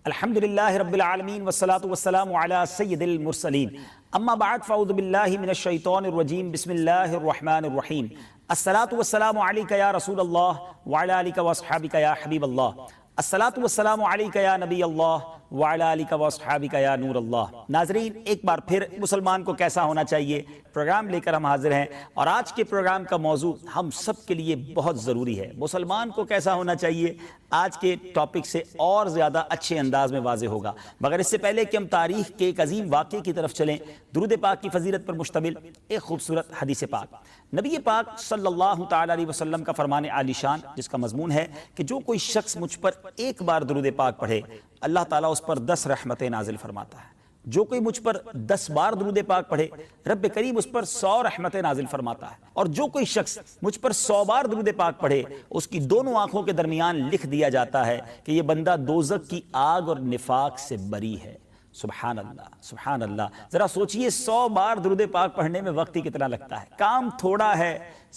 الحمدللہ رب العالمین والصلاة والسلام علی سید المرسلین اما بعد فاعوذ باللہ من الشیطان الرجیم بسم اللہ الرحمن الرحیم الصلاة والسلام علیک یا رسول اللہ وعلی آلک واصحابک یا حبیب اللہ الصلاة والسلام علیک یا نبی اللہ وعلی آلک واصحابک یا نور اللہ۔ ناظرین، ایک بار پھر مسلمان کو کیسا ہونا چاہیے پروگرام لے کر ہم حاضر ہیں، اور آج کے پروگرام کا موضوع ہم سب کے لیے بہت ضروری ہے۔ مسلمان کو کیسا ہونا چاہیے آج کے ٹاپک سے اور زیادہ اچھے انداز میں واضح ہوگا، مگر اس سے پہلے کہ ہم تاریخ کے ایک عظیم واقعے کی طرف چلیں، درود پاک کی فضیلت پر مشتمل ایک خوبصورت حدیث پاک، نبی پاک صلی اللہ تعالی علیہ وسلم کا فرمان عالی شان، جس کا مضمون ہے کہ جو کوئی شخص مجھ پر ایک بار درود پاک پڑھے، اللہ تعالیٰ اس پر 10 رحمتیں نازل فرماتا ہے۔ جو کوئی مجھ پر 10 بار درود پاک پڑھے، رب کریم اس پر 100 رحمتیں نازل فرماتا ہے، اور جو کوئی شخص مجھ پر 100 بار درود پاک پڑھے، اس کی دونوں آنکھوں کے درمیان لکھ دیا جاتا ہے کہ یہ بندہ دوزخ کی آگ اور نفاق سے بری ہے۔ سبحان اللہ، سبحان اللہ۔ ذرا سوچئے 100 بار درود پاک پڑھنے میں وقت ہی کتنا لگتا ہے، کام تھوڑا ہے،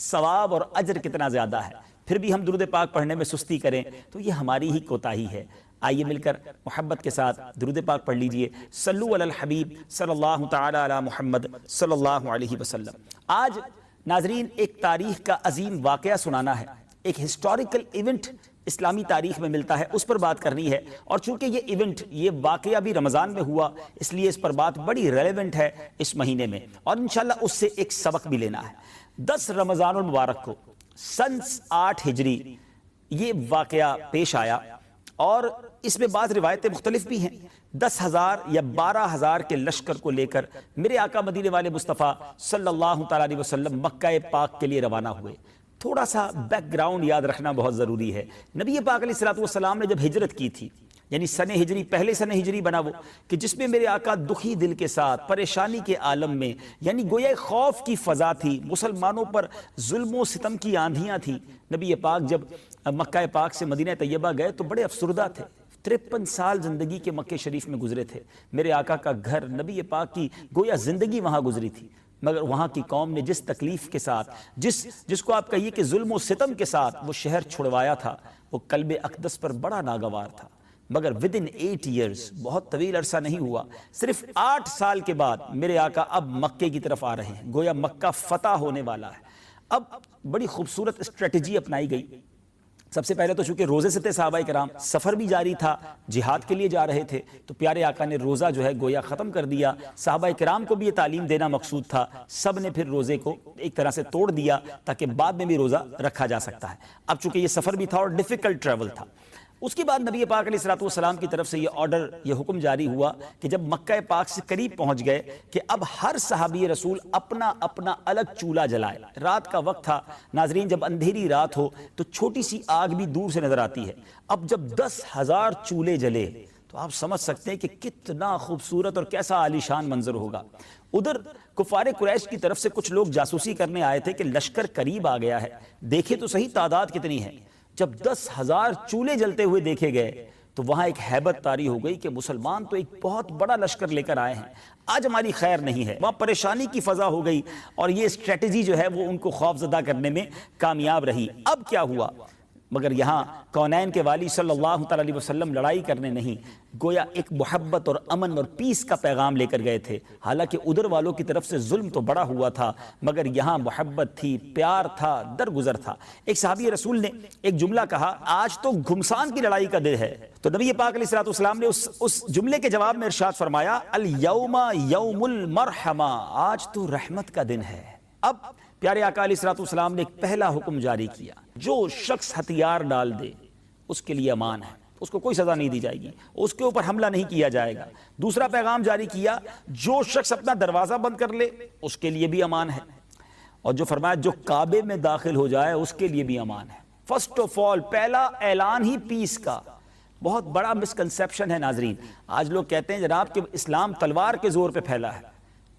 ثواب اور اجر کتنا زیادہ ہے، پھر بھی ہم درود پاک پڑھنے میں سستی کریں تو یہ ہماری ہی کوتاہی ہے۔ آئیے مل کر محبت کے ساتھ درود پاک پڑھ لیجئے۔ صلو علی الحبیب صلی اللہ تعالی علی محمد صلی اللہ علیہ وسلم۔ آج ناظرین ایک تاریخ کا عظیم واقعہ سنانا ہے، ایک ہسٹوریکل ایونٹ اسلامی تاریخ میں ملتا ہے، اس پر بات کرنی ہے، اور چونکہ یہ ایونٹ، یہ واقعہ بھی رمضان میں ہوا، اس لیے اس پر بات بڑی ریلیونٹ ہے اس مہینے میں، اور انشاءاللہ اس سے ایک سبق بھی لینا ہے۔ 10 رمضان المبارک کو سن 8 ہجری یہ واقعہ پیش آیا، اور اس میں بعض روایتیں مختلف بھی ہیں۔ 10,000 یا 12,000 کے لشکر کو لے کر میرے آقا مدینے والے مصطفیٰ صلی اللہ تعالی علیہ وسلم مکہ پاک کے لیے روانہ ہوئے۔ تھوڑا سا بیک گراؤنڈ یاد رکھنا بہت ضروری ہے۔ نبی پاک علیہ السلام نے جب ہجرت کی تھی، یعنی سن ہجری، پہلے سن ہجری بنا وہ کہ جس میں میرے آقا دکھی دل کے ساتھ، پریشانی کے عالم میں، یعنی گویا خوف کی فضا تھی، مسلمانوں پر ظلم و ستم کی آندھیاں تھی۔ نبی پاک جب مکہ پاک سے مدینہ طیبہ گئے تو بڑے افسردہ تھے۔ 53 سال زندگی کے مکہ شریف میں گزرے تھے۔ میرے آقا کا گھر، نبی پاک کی گویا زندگی وہاں گزری تھی، مگر وہاں کی قوم نے جس تکلیف کے ساتھ، جس کو آپ کہیے کہ ظلم و ستم کے ساتھ وہ شہر چھڑوایا تھا، وہ قلب اقدس پر بڑا ناگوار تھا۔ مگر ودن 8 ایئرز، بہت طویل عرصہ نہیں ہوا، صرف 8 سال کے بعد میرے آقا اب مکے کی طرف آ رہے ہیں، گویا مکہ فتح ہونے والا ہے۔ اب بڑی خوبصورت اسٹریٹجی اپنائی گئی۔ سب سے پہلے تو چونکہ روزے سے تھے صحابہ کرام، سفر بھی جاری تھا، جہاد کے لیے جا رہے تھے، تو پیارے آقا نے روزہ جو ہے گویا ختم کر دیا۔ صحابہ کرام کو بھی یہ تعلیم دینا مقصود تھا، سب نے پھر روزے کو ایک طرح سے توڑ دیا تاکہ بعد میں بھی روزہ رکھا جا سکتا ہے۔ اب چونکہ یہ سفر بھی تھا اور ڈیفیکلٹ ٹریول تھا، اس کے بعد نبی پاک علیہ السلام کی طرف سے یہ آرڈر، یہ حکم جاری ہوا کہ جب مکہ پاک سے قریب پہنچ گئے کہ اب ہر صحابی رسول اپنا اپنا الگ چولہا جلائے۔ رات کا وقت تھا ناظرین، جب اندھیری رات ہو تو چھوٹی سی آگ بھی دور سے نظر آتی ہے۔ اب جب 10,000 چولہے جلے تو آپ سمجھ سکتے ہیں کہ کتنا خوبصورت اور کیسا عالیشان منظر ہوگا۔ ادھر کفار قریش کی طرف سے کچھ لوگ جاسوسی کرنے آئے تھے کہ لشکر قریب آ گیا ہے، دیکھے تو صحیح تعداد کتنی ہے۔ جب 10,000 چولہے جلتے ہوئے دیکھے گئے تو وہاں ایک ہیبت طاری ہو گئی کہ مسلمان تو ایک بہت بڑا لشکر لے کر آئے ہیں، آج ہماری خیر نہیں ہے۔ وہاں پریشانی کی فضا ہو گئی، اور یہ اسٹریٹجی جو ہے وہ ان کو خوف زدہ کرنے میں کامیاب رہی۔ اب کیا ہوا؟ مگر یہاں کونین کے والی صلی اللہ تعالی علیہ وسلم لڑائی کرنے نہیں، گویا ایک محبت اور امن اور پیس کا پیغام لے کر گئے تھے۔ حالانکہ ادھر والوں کی طرف سے ظلم تو بڑا ہوا تھا، مگر یہاں محبت تھی، پیار تھا، درگزر تھا۔ ایک صحابی رسول نے ایک جملہ کہا، آج تو گھمسان کی لڑائی کا دن ہے، تو نبی پاک علیہ السلام نے اس جملے کے جواب میں ارشاد فرمایا، الیوم یوم المرحمہ، آج تو رحمت کا دن ہے۔ اب پیارے آقا علیہ السلام نے ایک پہلا حکم جاری کیا، جو شخص ہتھیار ڈال دے اس کے لیے امان ہے، اس کو کوئی سزا نہیں دی جائے گی، اس کے اوپر حملہ نہیں کیا جائے گا۔ دوسرا پیغام جاری کیا، جو شخص اپنا دروازہ بند کر لے اس کے لیے بھی امان ہے، اور جو فرمایا جو کعبے میں داخل ہو جائے اس کے لیے بھی امان ہے۔ فرسٹ آف آل پہلا اعلان ہی پیس کا۔ بہت بڑا مسکنسیپشن ہے ناظرین، آج لوگ کہتے ہیں جناب کہ اسلام تلوار کے زور پہ پھیلا ہے۔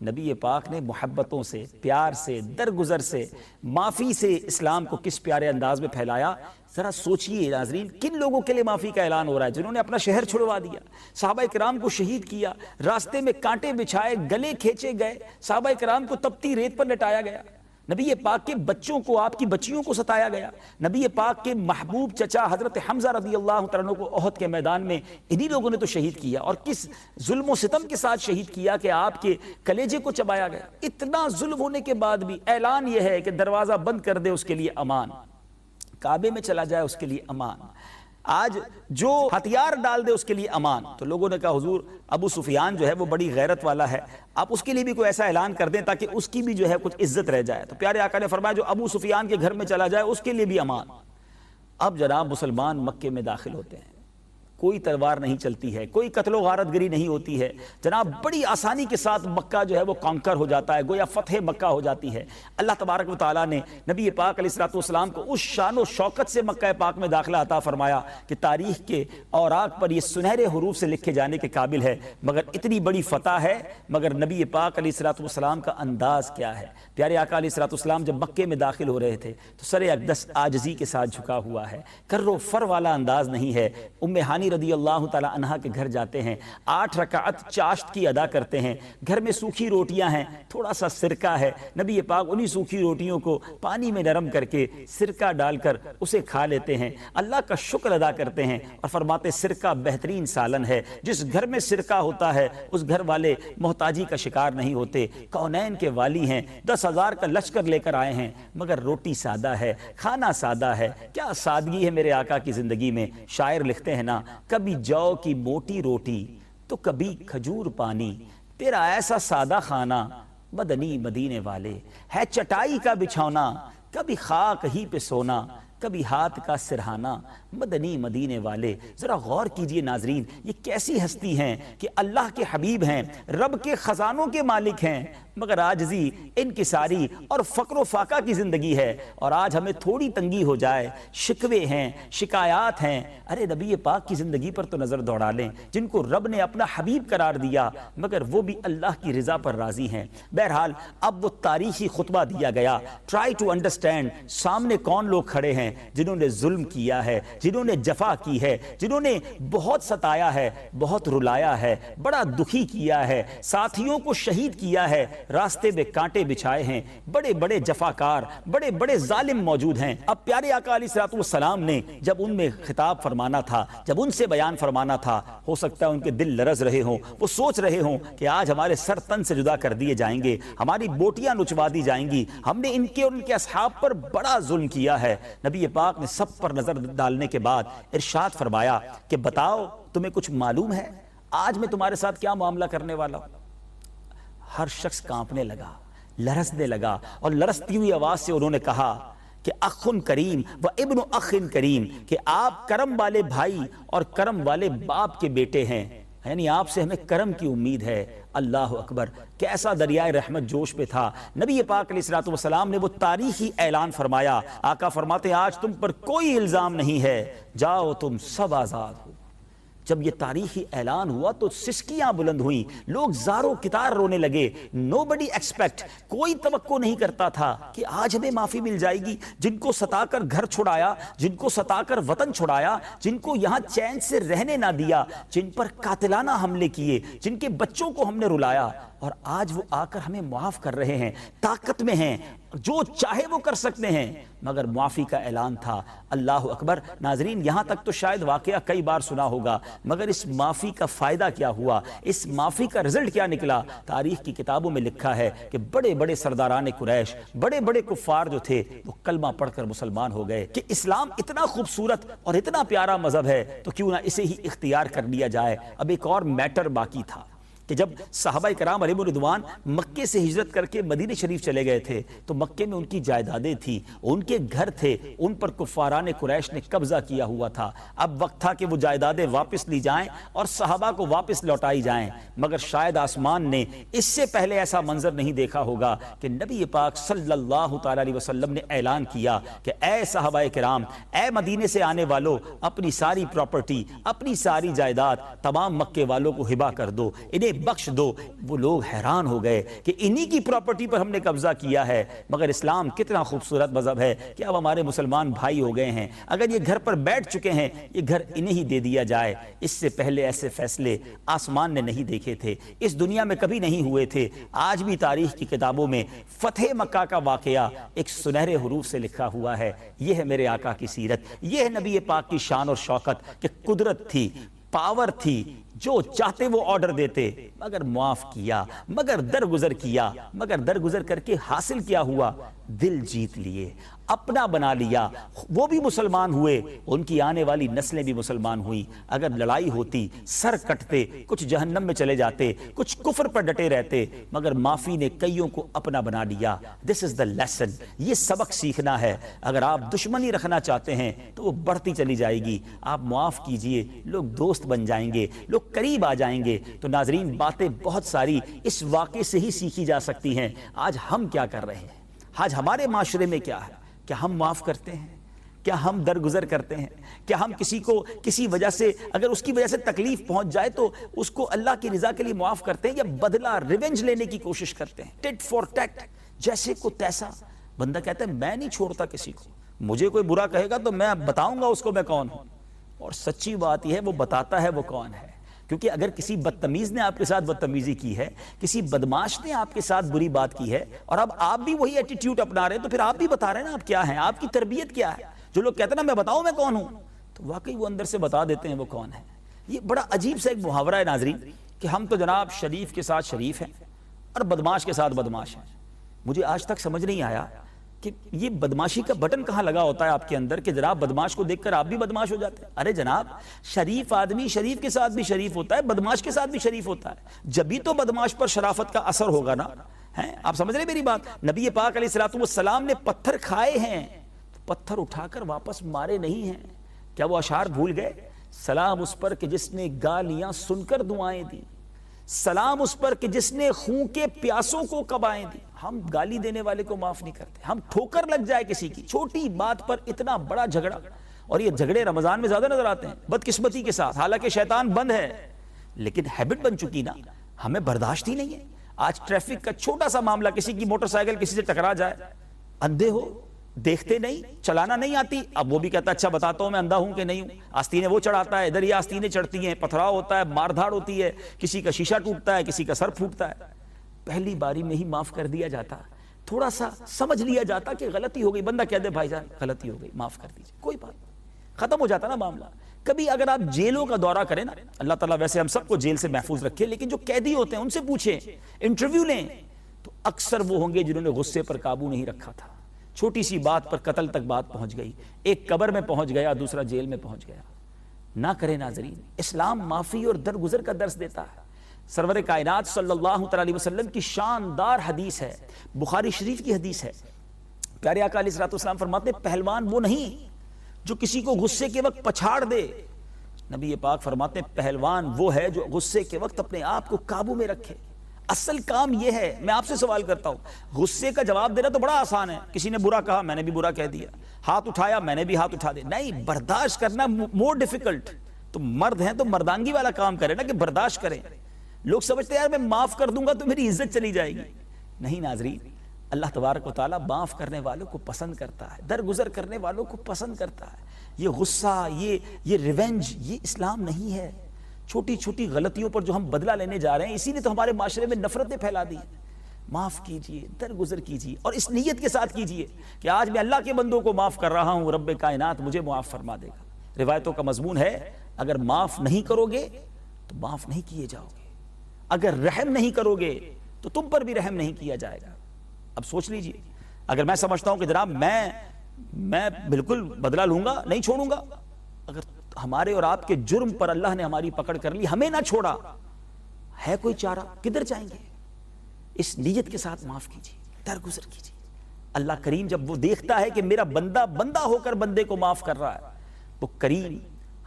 نبی پاک نے محبتوں سے، پیار سے، درگزر سے، معافی سے اسلام کو کس پیارے انداز میں پھیلایا۔ ذرا سوچئے ناظرین، کن لوگوں کے لیے معافی کا اعلان ہو رہا ہے؟ جنہوں نے اپنا شہر چھڑوا دیا، صحابہ کرام کو شہید کیا، راستے میں کانٹے بچھائے، گلے کھینچے گئے، صحابہ کرام کو تپتی ریت پر لٹایا گیا۔ نبی پاک کے بچوں کو، آپ کی بچیوں کو ستایا گیا، نبی پاک کے محبوب چچا حضرت حمزہ رضی اللہ تعالیٰ عنہ کو احد کے میدان میں انہی لوگوں نے تو شہید کیا، اور کس ظلم و ستم کے ساتھ شہید کیا کہ آپ کے کلیجے کو چبایا گیا۔ اتنا ظلم ہونے کے بعد بھی اعلان یہ ہے کہ دروازہ بند کر دے اس کے لیے امان، کعبے میں چلا جائے اس کے لیے امان، آج جو ہتھیار ڈال دے اس کے لیے امان۔ تو لوگوں نے کہا حضور ابو سفیان جو ہے وہ بڑی غیرت والا ہے، آپ اس کے لیے بھی کوئی ایسا اعلان کر دیں تاکہ اس کی بھی جو ہے کچھ عزت رہ جائے۔ تو پیارے آقا نے فرمایا جو ابو سفیان کے گھر میں چلا جائے اس کے لیے بھی امان۔ اب جناب مسلمان مکے میں داخل ہوتے ہیں، کوئی تلوار نہیں چلتی ہے، کوئی قتل و غارت گری نہیں ہوتی ہے جناب، بڑی آسانی کے ساتھ مکہ جو ہے وہ کانکر ہو جاتا ہے، گویا فتح مکہ ہو جاتی ہے۔ اللہ تبارک و تعالیٰ نے نبی پاک علیہ الصلوۃ والسلام کو اس شان و شوکت سے مکہ پاک میں داخلہ عطا فرمایا کہ تاریخ کے اوراق پر یہ سنہرے حروف سے لکھے جانے کے قابل ہے۔ مگر اتنی بڑی فتح ہے، مگر نبی پاک علیہ الصلوۃ والسلام کا انداز کیا ہے؟ پیارے آقا علیہ الصلوۃ والسلام جب مکے میں داخل ہو رہے تھے تو سر اقدس عاجزی کے ساتھ جھکا ہوا ہے، کر و فر والا انداز نہیں ہے۔ ام ہانی رضی اللہ تعالیٰ عنہا کے گھر جاتے ہیں، 8 رکعت چاشت کی ادا کرتے ہیں، گھر میں سوکھی روٹیاں ہیں، تھوڑا سا سرکہ ہے، نبی پاک انہی سوکھی روٹیوں کو پانی میں نرم کر کے سرکہ ڈال کر اسے کھا لیتے ہیں، اللہ کا شکر ادا کرتے ہیں اور فرماتے سرکہ بہترین سالن ہے، جس گھر میں سرکہ ہوتا ہے اس گھر والے محتاجی کا شکار نہیں ہوتے۔ کونین کے والی ہیں، 10,000 کا لشکر لے کر آئے ہیں، مگر روٹی سادہ ہے، کھانا سادہ ہے۔ کیا سادگی ہے میرے آقا کی زندگی میں۔ شاعر لکھتے ہیں نا، کبھی جو کی موٹی روٹی تو کبھی کھجور پانی، تیرا ایسا سادہ کھانا مدنی مدینے والے، ہے چٹائی کا بچھونا کبھی خاک ہی پہ سونا، کبھی ہاتھ کا سرہانا مدنی مدینے والے۔ ذرا غور کیجئے ناظرین، یہ کیسی ہستی ہیں کہ اللہ کے حبیب ہیں، رب کے خزانوں کے مالک ہیں، مگر عاجزی انکساری اور فقر و فاقہ کی زندگی ہے۔ اور آج ہمیں تھوڑی تنگی ہو جائے، شکوے ہیں، شکایات ہیں، ارے نبی پاک کی زندگی پر تو نظر دوڑا لیں، جن کو رب نے اپنا حبیب قرار دیا مگر وہ بھی اللہ کی رضا پر راضی ہیں۔ بہرحال اب وہ تاریخی خطبہ دیا گیا، ٹرائی ٹو انڈرسٹینڈ، سامنے کون لوگ کھڑے ہیں جنہوں نے ظلم کیا ہے، جنہوں نے جفا کی ہے، جنہوں نے بہت ستایا ہے، بہت رلایا ہے، بڑا دکھی کیا ہے، ساتھیوں کو شہید کیا ہے، راستے میں کانٹے بچھائے ہیں، بڑے بڑے جفاکار، بڑے بڑے ظالم موجود ہیں۔ اب پیارے آقا علیہ الصلوۃ والسلام نے جب ان میں خطاب فرمانا تھا، جب ان سے بیان فرمانا تھا، ہو سکتا ہے ان کے دل لرز رہے ہوں، وہ سوچ رہے ہوں کہ آج ہمارے سر تن سے جدا کر دیے جائیں گے، ہماری بوٹیاں نچوا دی جائیں گی، ہم نے ان کے اور ان کے اصحاب پر بڑا ظلم کیا ہے۔ نبی پاک نے سب پر نظر ڈالنے کے بعد ارشاد فرمایا کہ بتاؤ تمہیں کچھ معلوم ہے آج میں تمہارے ساتھ کیا معاملہ کرنے والا ہوں؟ ہر شخص کانپنے لگا، لرزنے لگا، اور لرزتی ہوئی آواز سے انہوں نے کہا کہ اخ کریم و ابن اخ کریم، کہ آپ کرم والے بھائی اور کرم والے باپ کے بیٹے ہیں، یعنی آپ سے ہمیں کرم کی امید ہے۔ اللہ اکبر، کیسا دریائے رحمت جوش پہ تھا۔ نبی پاک علیہ الصلوۃ والسلام نے وہ تاریخی اعلان فرمایا، آقا فرماتے ہیں آج تم پر کوئی الزام نہیں ہے، جاؤ تم سب آزاد ہو۔ جب یہ تاریخی اعلان ہوا تو سسکیاں بلند ہوئیں، لوگ زاروں کتار رونے لگے۔ نوبڈی ایکسپیکٹ، کوئی توقع نہیں کرتا تھا کہ آج ہمیں معافی مل جائے گی۔ جن کو ستا کر گھر چھڑایا، جن کو ستا کر وطن چھڑایا، جن کو یہاں چین سے رہنے نہ دیا، جن پر قاتلانہ حملے کیے، جن کے بچوں کو ہم نے رلایا، اور آج وہ آ کر ہمیں معاف کر رہے ہیں، طاقت میں ہیں، جو چاہے وہ کر سکتے ہیں، مگر معافی کا اعلان تھا۔ اللہ اکبر۔ ناظرین یہاں تک تو شاید واقعہ کئی بار سنا ہوگا، مگر اس معافی کا فائدہ کیا ہوا، اس معافی کا رزلٹ کیا نکلا؟ تاریخ کی کتابوں میں لکھا ہے کہ بڑے بڑے سرداران قریش، بڑے بڑے کفار جو تھے وہ کلمہ پڑھ کر مسلمان ہو گئے کہ اسلام اتنا خوبصورت اور اتنا پیارا مذہب ہے تو کیوں نہ اسے ہی اختیار کر لیا جائے۔ اب ایک اور میٹر باقی تھا کہ جب صحابہ کرام علیہم الرضوان مکے سے ہجرت کر کے مدینہ شریف چلے گئے تھے تو مکے میں ان کی جائیدادیں تھیں، ان کے گھر تھے، ان پر کفاران قریش نے قبضہ کیا ہوا تھا۔ اب وقت تھا کہ وہ جائیدادیں واپس لی جائیں اور صحابہ کو واپس لوٹائی جائیں، مگر شاید آسمان نے اس سے پہلے ایسا منظر نہیں دیکھا ہوگا کہ نبی پاک صلی اللہ تعالی علیہ وسلم نے اعلان کیا کہ اے صحابہ کرام، اے مدینے سے آنے والوں، اپنی ساری پراپرٹی، اپنی ساری جائیداد تمام مکے والوں کو ہبہ کر دو، انہیں بخش دو۔ وہ لوگ حیران ہو گئے کہ انہی کی پراپرٹی پر ہم نے قبضہ کیا ہے، مگر اسلام کتنا خوبصورت مذہب ہے کہ اب ہمارے مسلمان بھائی ہو گئے ہیں، اگر یہ گھر پر بیٹھ چکے ہیں یہ گھر انہیں ہی دے دیا جائے۔ اس سے پہلے ایسے فیصلے آسمان نے نہیں دیکھے تھے، اس دنیا میں کبھی نہیں ہوئے تھے۔ آج بھی تاریخ کی کتابوں میں فتح مکہ کا واقعہ ایک سنہرے حروف سے لکھا ہوا ہے۔ یہ ہے میرے آقا کی سیرت، یہ ہے نبی پاک کی شان اور شوکت کہ قدرت تھی، پاور تھی، جو چاہتے وہ آرڈر دیتے، مگر معاف کیا، مگر درگزر کیا، مگر درگزر کر کے حاصل کیا ہوا؟ دل جیت لیے، اپنا بنا لیا، وہ بھی مسلمان ہوئے، ان کی آنے والی نسلیں بھی مسلمان ہوئی۔ اگر لڑائی ہوتی سر کٹتے، کچھ جہنم میں چلے جاتے، کچھ کفر پر ڈٹے رہتے، مگر معافی نے کئیوں کو اپنا بنا لیا۔ This is the lesson، یہ سبق سیکھنا ہے۔ اگر آپ دشمنی رکھنا چاہتے ہیں تو وہ بڑھتی چلی جائے گی، آپ معاف کیجئے، لوگ دوست بن جائیں گے، لوگ قریب آ جائیں گے۔ تو ناظرین، باتیں بہت ساری اس واقعے سے ہی سیکھی جا سکتی ہیں۔ آج ہم کیا کر رہے ہیں؟ آج ہمارے معاشرے میں کیا ہے؟ کیا ہم معاف کرتے ہیں؟ کیا ہم درگزر کرتے ہیں؟ کیا ہم کسی کو کسی وجہ سے، اگر اس کی وجہ سے تکلیف پہنچ جائے تو اس کو اللہ کی رضا کے لیے معاف کرتے ہیں، یا بدلہ ریونج لینے کی کوشش کرتے ہیں؟ ٹٹ فور ٹیٹ، جیسے کو تیسا۔ بندہ کہتا ہے میں نہیں چھوڑتا کسی کو، مجھے کوئی برا کہے گا تو میں بتاؤں گا اس کو میں کون ہوں۔ اور سچی بات یہ ہے وہ بتاتا ہے وہ کون ہے، کیونکہ اگر کسی بدتمیز نے آپ کے ساتھ بدتمیزی کی ہے، کسی بدماش نے آپ کے ساتھ بری بات کی ہے، اور اب آپ بھی وہی ایٹیٹیوڈ اپنا رہے ہیں، تو پھر آپ بھی بتا رہے ہیں نا آپ کیا ہیں، آپ کی تربیت کیا ہے۔ جو لوگ کہتے ہیں نا میں بتاؤں میں کون ہوں، تو واقعی وہ اندر سے بتا دیتے ہیں وہ کون ہے۔ یہ بڑا عجیب سا ایک محاورہ ہے ناظرین کہ ہم تو جناب شریف کے ساتھ شریف ہیں اور بدماش کے ساتھ بدماش ہیں۔ مجھے آج تک سمجھ نہیں آیا کہ یہ بدماشی کا بٹن کہاں لگا ہوتا ہے آپ کے اندر کہ جناب بدماش کو دیکھ کر آپ بھی بدماش ہو جاتے ہیں۔ ارے جناب، شریف آدمی شریف کے ساتھ بھی شریف ہوتا ہے، بدماش کے ساتھ بھی شریف ہوتا ہے، جبھی تو بدماش پر شرافت کا اثر ہوگا نا۔ آپ سمجھ رہے میری بات؟ نبی پاک علیہ السلام نے پتھر کھائے ہیں، پتھر اٹھا کر واپس مارے نہیں ہیں۔ کیا وہ اشعار بھول گئے؟ سلام اس پر کہ جس نے گالیاں سن کر دعائیں دی، سلام اس پر کہ جس نے خون کے پیاسوں کو قبائیں دی۔ ہم گالی دینے والے کو معاف نہیں کرتے، ہم ٹھوکر لگ جائے کسی کی چھوٹی بات پر اتنا بڑا جھگڑا، اور یہ جھگڑے رمضان میں زیادہ نظر آتے ہیں بدقسمتی کے ساتھ، حالانکہ شیطان بند ہے، لیکن ہیبٹ بن چکی نا، ہمیں برداشت ہی نہیں ہے۔ آج ٹریفک کا چھوٹا سا معاملہ، کسی کی موٹر سائیکل کسی سے ٹکرا جائے، اندھے ہو، دیکھتے نہیں، چلانا نہیں آتی، اب وہ بھی کہتا ہے اچھا بتاتا ہوں میں اندھا ہوں کہ نہیں ہوں۔ آستینیں وہ چڑھاتا ہے، ادھر یہ آستینیں چڑھتی ہیں، پتھراؤ ہوتا ہے، مار دھاڑ ہوتی ہے، کسی کا شیشہ ٹوٹتا ہے، کسی کا سر پھوٹتا ہے۔ پہلی باری میں ہی معاف کر دیا جاتا، تھوڑا سا سمجھ لیا جاتا کہ غلطی ہو گئی، بندہ کہہ دے بھائی جان غلطی ہو گئی معاف کر دیجیے، کوئی بات، ختم ہو جاتا نا معاملہ۔ کبھی اگر آپ جیلوں کا دورہ کریں نا، اللہ تعالیٰ ویسے ہم سب کو جیل سے محفوظ رکھے، لیکن جو قیدی ہوتے ہیں ان سے پوچھیں، انٹرویو لیں، تو اکثر وہ ہوں گے جنہوں نے غصے پر قابو نہیں رکھا تھا، چھوٹی سی بات پر قتل تک بات پہنچ گئی، ایک قبر میں پہنچ گیا، دوسرا جیل میں پہنچ گیا۔ نہ کرے ناظرین، اسلام معافی اور درگزر کا درس دیتا ہے۔ سرور کائنات صلی اللہ علیہ وسلم کی شاندار حدیث ہے، بخاری شریف کی حدیث ہے، پیارے آقا علیہ السلام فرماتے ہیں پہلوان وہ نہیں جو کسی کو غصے کے وقت پچھاڑ دے، نبی پاک فرماتے ہیں پہلوان وہ ہے جو غصے کے وقت اپنے آپ کو قابو میں رکھے۔ اصل کام یہ ہے۔ میں آپ سے سوال کرتا ہوں، غصے کا جواب دینا تو بڑا آسان ہے، کسی نے برا کہا میں نے بھی برا کہہ دیا، ہاتھ اٹھایا میں نے بھی ہاتھ اٹھا دیا، نہیں، برداشت کرنا مور ڈیفیکلٹ۔ تو مرد ہیں تو مردانگی والا کام کریں نا کہ برداشت کریں۔ لوگ سمجھتے ہیں یار میں معاف کر دوں گا تو میری عزت چلی جائے گی، نہیں ناظرین، اللہ تبارک و تعالیٰ معاف کرنے والوں کو پسند کرتا ہے، درگزر کرنے والوں کو پسند کرتا ہے۔ یہ غصہ، یہ ریونج، یہ اسلام نہیں ہے۔ چھوٹی چھوٹی غلطیوں پر جو ہم بدلہ لینے جا رہے ہیں، اسی نے تو ہمارے معاشرے میں نفرتیں پھیلا دی۔ معاف کیجئے، درگزر کیجئے، اور اس نیت کے ساتھ کیجئے کہ آج میں اللہ کے بندوں کو معاف کر رہا ہوں، رب کائنات مجھے معاف فرما دے گا۔ روایتوں کا مضمون ہے اگر معاف نہیں کرو گے تو معاف نہیں کیے جاؤ گے، اگر رحم نہیں کرو گے تو تم پر بھی رحم نہیں کیا جائے گا۔ اب سوچ لیجئے، اگر میں سمجھتا ہوں کہ جناب میں بالکل بدلہ لوں گا، نہیں چھوڑوں گا، اگر ہمارے اور آپ کے جرم پر اللہ نے ہماری پکڑ کر لی، ہمیں نہ چھوڑا، ہے کوئی چارہ؟ کدھر جائیں گے؟ اس نیت کے ساتھ معاف کیجیے، درگزر کیجیے۔ اللہ کریم جب وہ دیکھتا ہے کہ میرا بندہ بندہ ہو کر بندے کو معاف کر رہا ہے، وہ کریم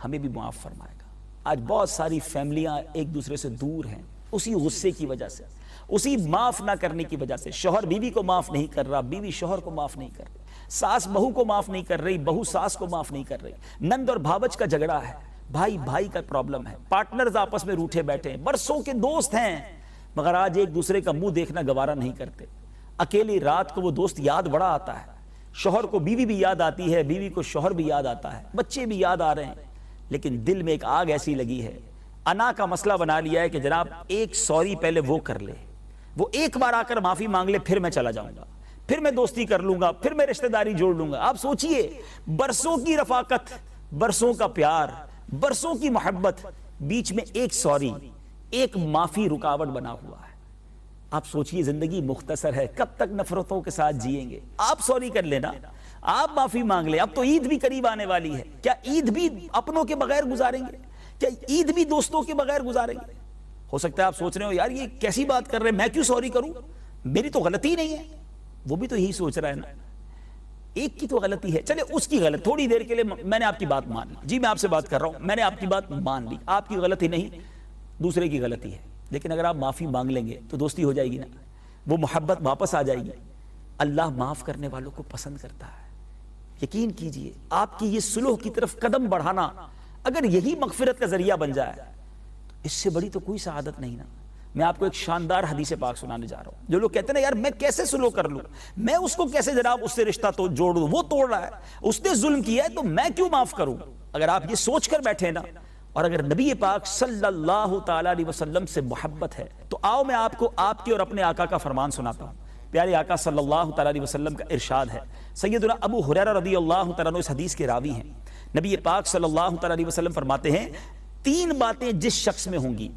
ہمیں بھی معاف فرمائے گا۔ آج بہت ساری فیملیاں ایک دوسرے سے دور ہیں، اسی غصے کی وجہ سے، اسی معاف نہ کرنے کی وجہ سے۔ شوہر بیوی کو معاف نہیں کر رہا، بیوی شوہر کو معاف نہیں کر رہی، ساس بہو کو معاف نہیں کر رہی، بہو ساس کو معاف نہیں کر رہی، نند اور بھاوج کا جھگڑا ہے، بھائی بھائی کا پرابلم ہے، پارٹنرز آپس میں روٹھے بیٹھے ہیں، برسوں کے دوست ہیں مگر آج ایک دوسرے کا منہ دیکھنا گوارا نہیں کرتے۔ اکیلی رات کو وہ دوست یاد بڑا آتا ہے، شوہر کو بیوی بھی یاد آتی ہے، بیوی کو شوہر بھی یاد آتا ہے، بچے بھی یاد آ رہے ہیں، لیکن دل میں ایک آگ ایسی لگی ہے، انا کا مسئلہ بنا لیا ہے کہ جناب ایک سوری پہلے وہ کر لے، وہ ایک بار آ کر معافی مانگ لے، پھر میں چلا جاؤں گا، پھر میں دوستی کر لوں گا، پھر میں رشتہ داری جوڑ لوں گا۔ آپ سوچئے برسوں کی رفاقت، برسوں کا پیار، برسوں کی محبت، بیچ میں ایک سوری، ایک معافی رکاوٹ بنا ہوا ہے۔ آپ سوچئے زندگی مختصر ہے، کب تک نفرتوں کے ساتھ جئیں گے؟ آپ سوری کر لینا، آپ معافی مانگ لیں۔ اب تو عید بھی قریب آنے والی ہے، کیا عید بھی اپنوں کے بغیر گزاریں گے؟ کیا عید بھی دوستوں کے بغیر گزاریں گے؟ ہو سکتا ہے آپ سوچ رہے ہو یار یہ کیسی بات کر رہے ہیں، میں کیوں سوری کروں، میری تو غلطی نہیں ہے۔ وہ بھی تو یہی سوچ رہا ہے نا، ایک کی تو غلطی ہے، چلے اس کی غلط، تھوڑی دیر کے لیے میں نے آپ کی بات مان لی، جی میں آپ سے بات کر رہا ہوں، میں نے آپ کی بات مان لی، آپ کی غلطی نہیں دوسرے کی غلطی ہے، لیکن اگر آپ معافی مانگ لیں گے تو دوستی ہو جائے گی نا، وہ محبت واپس آ جائے گی۔ اللہ معاف کرنے والوں کو پسند کرتا ہے۔ یقین کیجئے آپ کی یہ صلح کی طرف قدم بڑھانا اگر یہی مغفرت کا ذریعہ بن جائے تو اس سے بڑی تو کوئی سعادت نہیں نا۔ میں آپ کو ایک شاندار حدیث پاک سنانے جا رہا ہوں۔ جو لوگ کہتے ہیں نا یار میں کیسے صلح کر لوں، میں اس کو کیسے جناب اس سے رشتہ تو جوڑ دوں، وہ توڑ رہا ہے، اس نے ظلم کیا ہے تو میں کیوں معاف کروں؟ اگر آپ یہ سوچ کر بیٹھے نا، اور اگر نبی پاک صلی اللہ تعالی علیہ وسلم سے محبت ہے تو آؤ میں آپ کو آپ کی اور اپنے آقا کا فرمان سناتا ہوں۔ پیارے آقا صلی اللہ تعالی علیہ وسلم کا ارشاد ہے، سیدنا ابو ہریرہ رضی اللہ تعالیٰ عنہ اس حدیث کے راوی ہیں، نبی پاک صلی اللہ تعالی علیہ وسلم فرماتے ہیں 3 باتیں جس شخص میں ہوں گی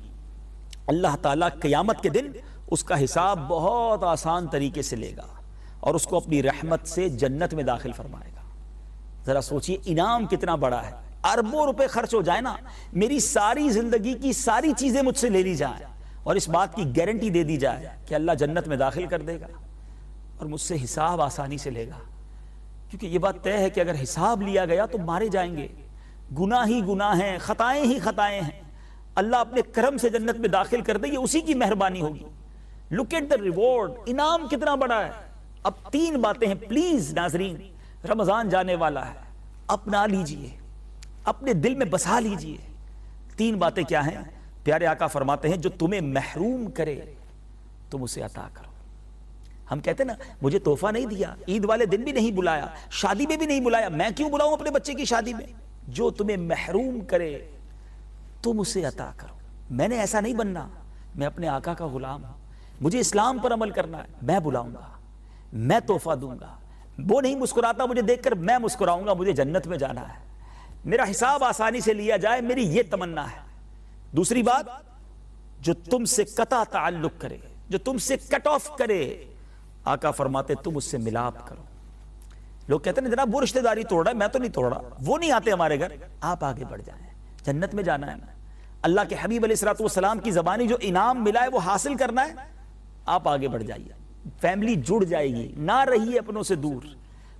اللہ تعالیٰ قیامت کے دن اس کا حساب بہت آسان طریقے سے لے گا اور اس کو اپنی رحمت سے جنت میں داخل فرمائے گا۔ ذرا سوچئے انعام کتنا بڑا ہے، اربوں روپے خرچ ہو جائے نا، میری ساری زندگی کی ساری چیزیں مجھ سے لے لی جائیں اور اس بات کی گارنٹی دے دی جائے کہ اللہ جنت میں داخل کر دے گا اور مجھ سے حساب آسانی سے لے گا، کیونکہ یہ بات طے ہے کہ اگر حساب لیا گیا تو مارے جائیں گے، گناہ ہی گناہ ہیں، خطائیں ہی خطائیں ہیں، اللہ اپنے کرم سے جنت میں داخل کر دے، یہ اسی کی مہربانی ہوگی۔ لک ایٹ دا ریوارڈ، انعام کتنا بڑا ہے۔ اب 3 باتیں ہیں، پلیز ناظرین رمضان جانے والا ہے، اپنا لیجئے، اپنے دل میں بسا لیجئے۔ 3 باتیں کیا ہیں؟ پیارے آقا فرماتے ہیں جو تمہیں محروم کرے تم اسے عطا کرو۔ ہم کہتے ہیں نا مجھے تحفہ نہیں دیا، عید والے دن بھی نہیں بلایا، شادی میں بھی نہیں بلایا، میں کیوں بلاؤں اپنے بچے کی شادی میں؟ جو تمہیں محروم کرے تم اسے عطا کرو۔ میں نے ایسا نہیں بننا، میں اپنے آقا کا غلام ہوں، مجھے اسلام پر عمل کرنا ہے، میں بلاؤں گا، میں تحفہ دوں گا، وہ نہیں مسکراتا مجھے دیکھ کر میں مسکراؤں گا، مجھے جنت میں جانا ہے، میرا حساب آسانی سے لیا جائے، میری یہ تمنا ہے۔ دوسری بات، جو تم سے قطع تعلق کرے، جو تم سے کٹ آف کرے، آقا فرماتے تم اس سے ملاپ کرو۔ لوگ کہتے ہیں جناب وہ رشتہ داری توڑ رہا ہے، میں تو نہیں توڑ رہا، وہ نہیں آتے ہمارے گھر، آپ آگے بڑھ جائیں، جنت میں جانا ہے نا، اللہ کے حبیب علیہ الصلوۃ والسلام کی زبانی جو انعام ملا ہے وہ حاصل کرنا ہے، آپ آگے بڑھ جائیے، فیملی جڑ جائے گی، نہ رہیے اپنوں سے دور۔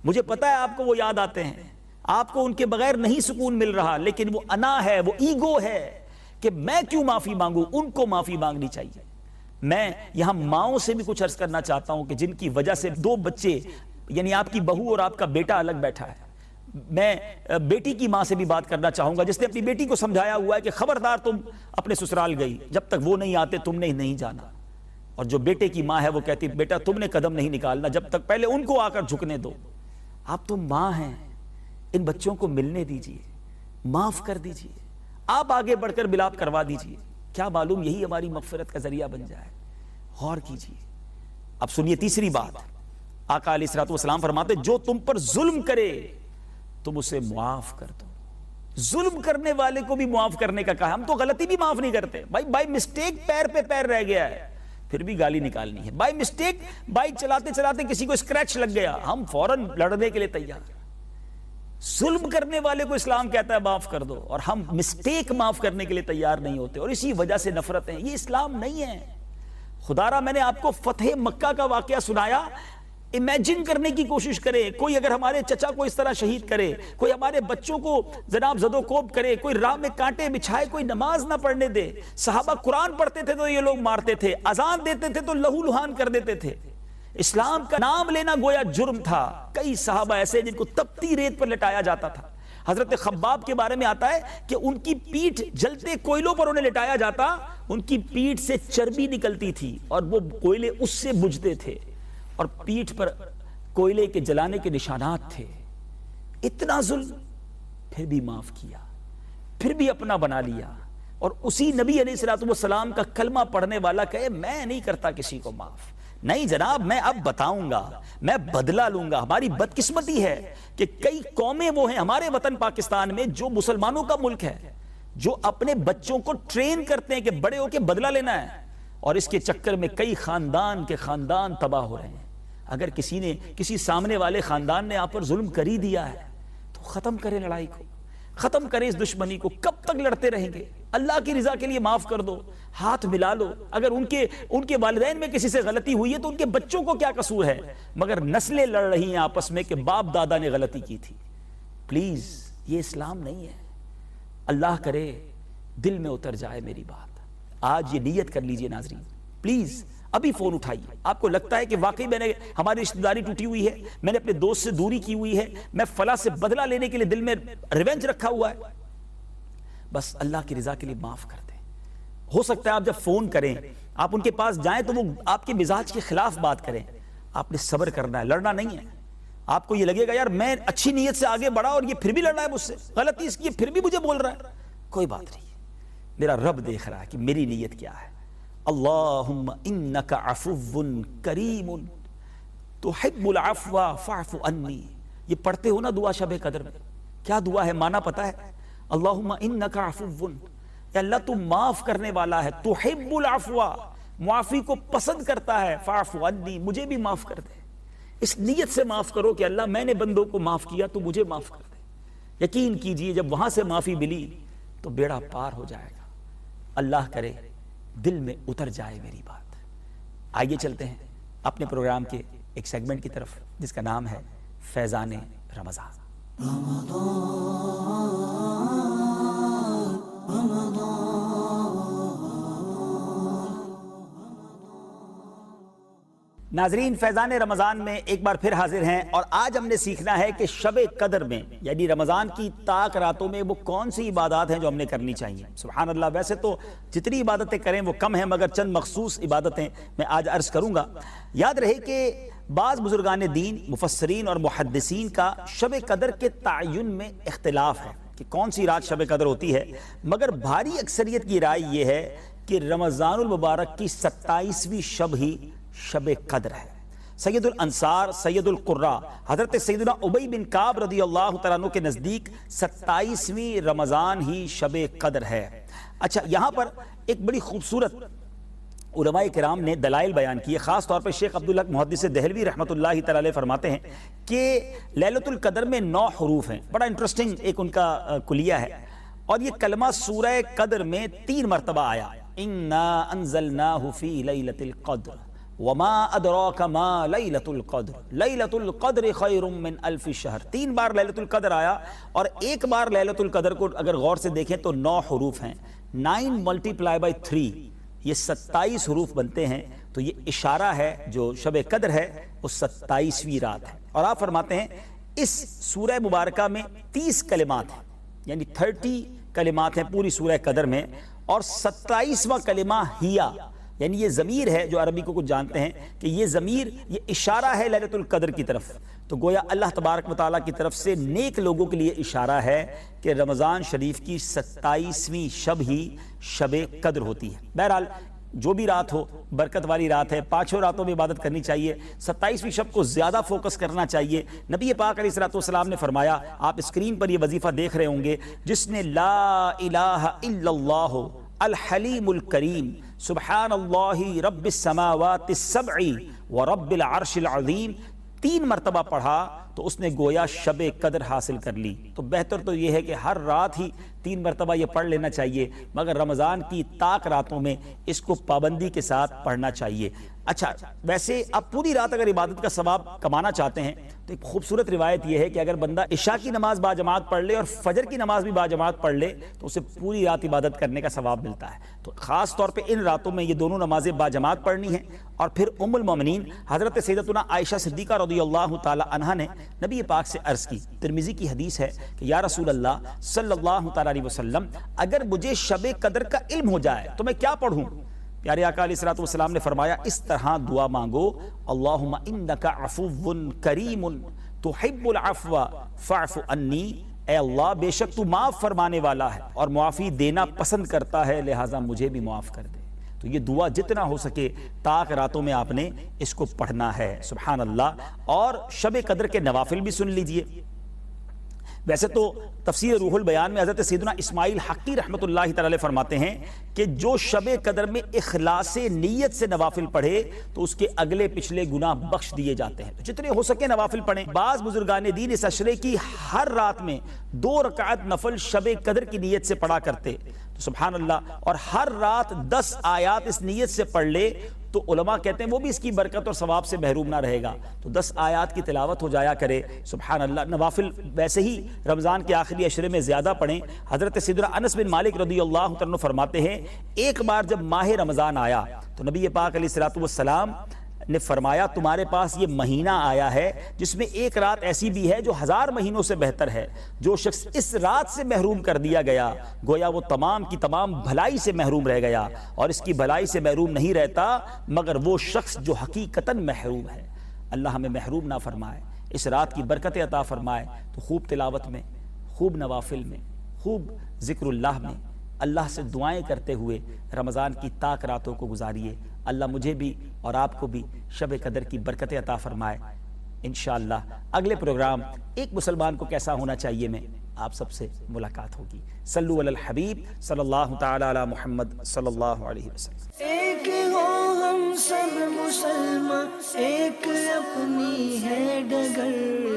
مجھے پتا ہے آپ کو وہ یاد آتے ہیں، آپ کو ان کے بغیر نہیں سکون مل رہا، لیکن وہ انا ہے، وہ ایگو ہے کہ میں کیوں معافی مانگوں، ان کو معافی مانگنی چاہیے۔ میں یہاں ماؤں سے بھی کچھ عرض کرنا چاہتا ہوں کہ جن کی وجہ سے 2 بچے یعنی آپ کی بہو اور آپ کا بیٹا الگ بیٹھا ہے۔ میں بیٹی کی ماں سے بھی بات کرنا چاہوں گا جس نے اپنی بیٹی کو سمجھایا ہوا ہے کہ خبردار تم اپنے سسرال گئی، جب تک وہ نہیں آتے تم نے نہیں جانا، اور جو بیٹے کی ماں ہے وہ کہتی بیٹا تم نے قدم نہیں نکالنا جب تک پہلے ان کو آ کر جھکنے دو۔ آپ تو ماں ہیں، ان بچوں کو ملنے دیجئے، معاف کر دیجئے، آپ آگے بڑھ کر ملاپ کروا دیجئے، کیا معلوم یہی ہماری مغفرت کا ذریعہ بن جائے۔ غور کیجئے۔ اب سنیے تیسری بات، آقا علیہ الصلوۃ والسلام فرماتے جو تم پر ظلم کرے تم اسے معاف کر دو۔ ظلم کرنے والے کو بھی معاف کرنے کا کہا، ہم تو غلطی بھی معاف نہیں کرتے، بائی مسٹیک پیر پہ پیر رہ گیا ہے پھر بھی گالی نکالنی ہے، بائی مسٹیک بائک چلاتے چلاتے کسی کو اسکریچ لگ گیا ہم فوراً لڑنے کے لیے تیار۔ ظلم کرنے والے کو اسلام کہتا ہے معاف کر دو، اور ہم مسٹیک معاف کرنے کے لیے تیار نہیں ہوتے، اور اسی وجہ سے نفرت ہے۔ یہ اسلام نہیں ہے۔ خدا را میں نے آپ کو فتح مکہ کا واقعہ سنایا، امیجن کرنے کی کوشش کرے، کوئی اگر ہمارے چچا کو اس طرح شہید کرے، کوئی ہمارے بچوں کو جناب زد و کوب کرے، کوئی راہ میں کانٹے بچھائے، کوئی نماز نہ پڑھنے دے۔ صحابہ قرآن پڑھتے تھے تو یہ لوگ مارتے تھے، اذان دیتے تھے تو لہو لہان کر دیتے تھے۔ اسلام کا نام لینا گویا جرم تھا۔ کئی صحابہ ایسے جن کو تپتی ریت پر لٹایا جاتا تھا۔ حضرت خباب کے بارے میں آتا ہے کہ ان کی پیٹھ جلتے کوئلوں پر انہیں لٹایا جاتا، ان کی پیٹھ سے چربی نکلتی تھی اور وہ کوئلے اس سے بجھتے تھے، اور پیٹھ پر کوئلے کے جلانے کے نشانات تھے۔ اتنا ظلم، پھر بھی معاف کیا، پھر بھی اپنا بنا لیا۔ اور اسی نبی علیہ السلام کا کلمہ پڑھنے والا کہے میں نہیں کرتا کسی کو معاف، نہیں جناب، میں اب بتاؤں گا، میں بدلہ لوں گا۔ ہماری بدقسمتی ہے کہ کئی قومیں وہ ہیں ہمارے وطن پاکستان میں جو مسلمانوں کا ملک ہے، جو اپنے بچوں کو ٹرین کرتے ہیں کہ بڑے ہو کے بدلہ لینا ہے، اور اس کے چکر میں کئی خاندان کے خاندان تباہ ہو رہے ہیں۔ اگر کسی سامنے والے خاندان نے آپ پر ظلم کر ہی دیا ہے تو ختم کرے لڑائی کو، ختم کرے اس دشمنی کو۔ کب تک لڑتے رہیں گے؟ اللہ کی رضا کے لیے معاف کر دو، ہاتھ ملا لو۔ اگر ان کے والدین میں کسی سے غلطی ہوئی ہے تو ان کے بچوں کو کیا قصور ہے؟ مگر نسلیں لڑ رہی ہیں آپس میں کہ باپ دادا نے غلطی کی تھی۔ پلیز، یہ اسلام نہیں ہے۔ اللہ کرے دل میں اتر جائے میری بات۔ آج یہ نیت کر لیجئے ناظرین، پلیز ابھی فون اٹھائیے۔ آپ کو لگتا ہے کہ واقعی ہماری رشتہ داری ٹوٹی ہوئی ہے، میں نے اپنے دوست سے دوری کی ہوئی ہے، میں فلاں سے بدلہ لینے کے لیے دل میں ریونج رکھا ہوا ہے، بس اللہ کی رضا کے لیے معاف کر دیں۔ ہو سکتا ہے آپ جب فون کریں، آپ ان کے پاس جائیں تو وہ آپ کے مزاج کے خلاف بات کریں، آپ نے صبر کرنا ہے، لڑنا نہیں ہے۔ آپ کو یہ لگے گا یار میں اچھی نیت سے آگے بڑھا اور یہ پھر بھی لڑ رہا ہے مجھ سے، غلطی اس کی پھر بھی مجھے بول رہا ہے، کوئی بات نہیں، میرا رب دیکھ رہا ہے کہ میری نیت کیا ہے۔ اللہم انک عفو کریم تحب العفو فاعف عنی، یہ پڑھتے ہو نا دعا شب قدر میں، کیا دعا ہے معنی پتہ ہے؟ اللہم انک عفو، اے اللہ تو معاف کرنے والا ہے، تحب العفو، معافی کو پسند کرتا ہے، فاعف عنی، مجھے بھی معاف کر دے۔ اس نیت سے معاف کرو کہ اللہ میں نے بندوں کو معاف کیا تو مجھے معاف کر دے۔ یقین کیجئے جب وہاں سے معافی ملی تو بیڑا پار ہو جائے گا۔ اللہ کرے دل میں اتر جائے میری بات۔ آئیے چلتے ہیں اپنے پروگرام کے ایک سیگمنٹ کی طرف جس کا نام ہے فیضان رمضان۔ ناظرین، فیضان رمضان میں ایک بار پھر حاضر ہیں، اور آج ہم نے سیکھنا ہے کہ شب قدر میں یعنی رمضان کی طاق راتوں میں وہ کون سی عبادات ہیں جو ہم نے کرنی چاہیے۔ سبحان اللہ، ویسے تو جتنی عبادتیں کریں وہ کم ہیں، مگر چند مخصوص عبادتیں میں آج عرض کروں گا۔ یاد رہے کہ بعض بزرگان دین، مفسرین اور محدثین کا شب قدر کے تعین میں اختلاف ہے کہ کون سی رات شب قدر ہوتی ہے، مگر بھاری اکثریت کی رائے یہ ہے کہ رمضان المبارک کی 27ویں شب ہی شب قدر ہے۔ سید الانصار، سید القراء حضرت سیدنا ابی بن کعب رضی اللہ تعالیٰ عنہ کے نزدیک 27ویں رمضان ہی شب قدر ہے۔ اچھا، یہاں پر ایک بڑی خوبصورت علماء کرام نے دلائل بیان کیے، خاص طور پر شیخ عبدالحق محدث دہلوی رحمۃ اللہ تعالی علیہ فرماتے ہیں کہ لیلۃ القدر میں 9 حروف ہیں۔ بڑا انٹرسٹنگ ایک ان کا کلیہ ہے، اور یہ کلمہ سورہ قدر میں 3 مرتبہ آیا، انا انزلناہ فی لیلۃ القدر وما ادراک ما لیلۃ القدر لیلۃ القدر خیر من الف شہر۔ 3 بار لیلۃ القدر آیا، اور ایک بار لیلۃ القدر کو اگر غور سے دیکھیں تو 9 حروف ہیں، 9 ملٹیپلائی بائی 3 یہ 27 حروف بنتے ہیں۔ تو یہ اشارہ ہے جو شب قدر ہے وہ 27ویں رات ہے۔ اور آپ فرماتے ہیں اس سورہ مبارکہ میں 30 کلمات ہیں، یعنی 30 کلمات ہیں پوری سورہ قدر میں، اور 27واں کلمہ ہیا، یعنی یہ ضمیر ہے جو عربی کو کچھ جانتے ہیں کہ یہ ضمیر یہ اشارہ ہے لیلۃ القدر کی طرف، تو گویا اللہ تبارک و تعالیٰ کی طرف سے نیک لوگوں کے لیے اشارہ ہے کہ رمضان شریف کی 27ویں شب ہی شب قدر ہوتی ہے۔ بہرحال جو بھی رات ہو، برکت والی رات ہے، 5 راتوں میں عبادت کرنی چاہیے، 27ویں شب کو زیادہ فوکس کرنا چاہیے۔ نبی پاک علیہ الصلوۃ نے فرمایا، آپ اسکرین پر یہ وظیفہ دیکھ رہے ہوں گے، جس نے لا الہ الا اللہ الحلیم الکریم سبحان اللہ رب السماوات السبع ورب العرش العظیم 3 مرتبہ پڑھا تو اس نے گویا شب قدر حاصل کر لی۔ تو بہتر تو یہ ہے کہ ہر رات ہی 3 مرتبہ یہ پڑھ لینا چاہیے، مگر رمضان کی طاق راتوں میں اس کو پابندی کے ساتھ پڑھنا چاہیے۔ اچھا، ویسے آپ پوری رات اگر عبادت کا ثواب کمانا چاہتے ہیں تو ایک خوبصورت روایت یہ ہے کہ اگر بندہ عشاء کی نماز باجماعت پڑھ لے اور فجر کی نماز بھی باجماعت پڑھ لے تو اسے پوری رات عبادت کرنے کا ثواب ملتا ہے۔ تو خاص طور پہ ان راتوں میں یہ دونوں نمازیں باجماعت پڑھنی ہیں۔ اور پھر ام المومنین حضرت سیدتنا عائشہ صدیقہ رضی اللہ تعالی عنہا نے نبی پاک سے عرض کی، ترمذی کی حدیث ہے کہ یا رسول اللہ صلی اللہ تعالیٰ علیہ وسلم، اگر مجھے شب قدر کا علم ہو جائے تو میں کیا پڑھوں؟ پیارے آقا علیہ الصلوۃ والسلام نے فرمایا اس طرح دعا مانگو، اللہم انک عفو کریم تحب العفو فاعف عنی، اے اللہ بے شک تو معاف فرمانے والا ہے اور معافی دینا پسند کرتا ہے، لہٰذا مجھے بھی معاف کر دے۔ تو یہ دعا جتنا ہو سکے طاق راتوں میں آپ نے اس کو پڑھنا ہے، سبحان اللہ۔ اور شب قدر کے نوافل بھی سن لیجئے۔ ویسے تو تفسیر روح البیان میں حضرت سیدنا اسماعیل حقی رحمۃ اللہ تعالی فرماتے ہیں کہ جو شب قدر میں اخلاص نیت سے نوافل پڑھے تو اس کے اگلے پچھلے گناہ بخش دیے جاتے ہیں، تو جتنے ہو سکے نوافل پڑھیں۔ بعض بزرگان دین اس عشرے کی ہر رات میں 2 رکعت نفل شب قدر کی نیت سے پڑھا کرتے، تو سبحان اللہ، اور ہر رات 10 آیات اس نیت سے پڑھ لے تو علماء کہتے ہیں وہ بھی اس کی برکت اور ثواب سے محروم نہ رہے گا۔ تو 10 آیات کی تلاوت ہو جایا کرے، سبحان اللہ۔ نوافل ویسے ہی رمضان کے آخری عشرے میں زیادہ پڑھیں۔ حضرت سیدنا انس بن مالک رضی اللہ عنہ فرماتے ہیں ایک بار جب ماہ رمضان آیا تو نبی پاک علیہ الصلوۃ والسلام نے فرمایا تمہارے پاس یہ مہینہ آیا ہے جس میں ایک رات ایسی بھی ہے جو 1000 مہینوں سے بہتر ہے، جو شخص اس رات سے محروم کر دیا گیا گویا وہ تمام کی تمام بھلائی سے محروم رہ گیا، اور اس کی بھلائی سے محروم نہیں رہتا مگر وہ شخص جو حقیقتاً محروم ہے۔ اللہ ہمیں محروم نہ فرمائے، اس رات کی برکتیں عطا فرمائے۔ تو خوب تلاوت میں، خوب نوافل میں، خوب ذکر اللہ میں، اللہ سے دعائیں کرتے ہوئے رمضان کی طاق راتوں کو گزاریے۔ اللہ مجھے بھی اور آپ کو بھی شب قدر کی برکتیں عطا فرمائے۔ انشاءاللہ اگلے پروگرام ایک مسلمان کو کیسا ہونا چاہیے میں آپ سب سے ملاقات ہوگی۔ صلو علی الحبیب صلی اللہ تعالی علی محمد صلی اللہ علیہ وسلم۔ ایک ہو ہم سب مسلمان، ایک اپنی ہے ڈگر،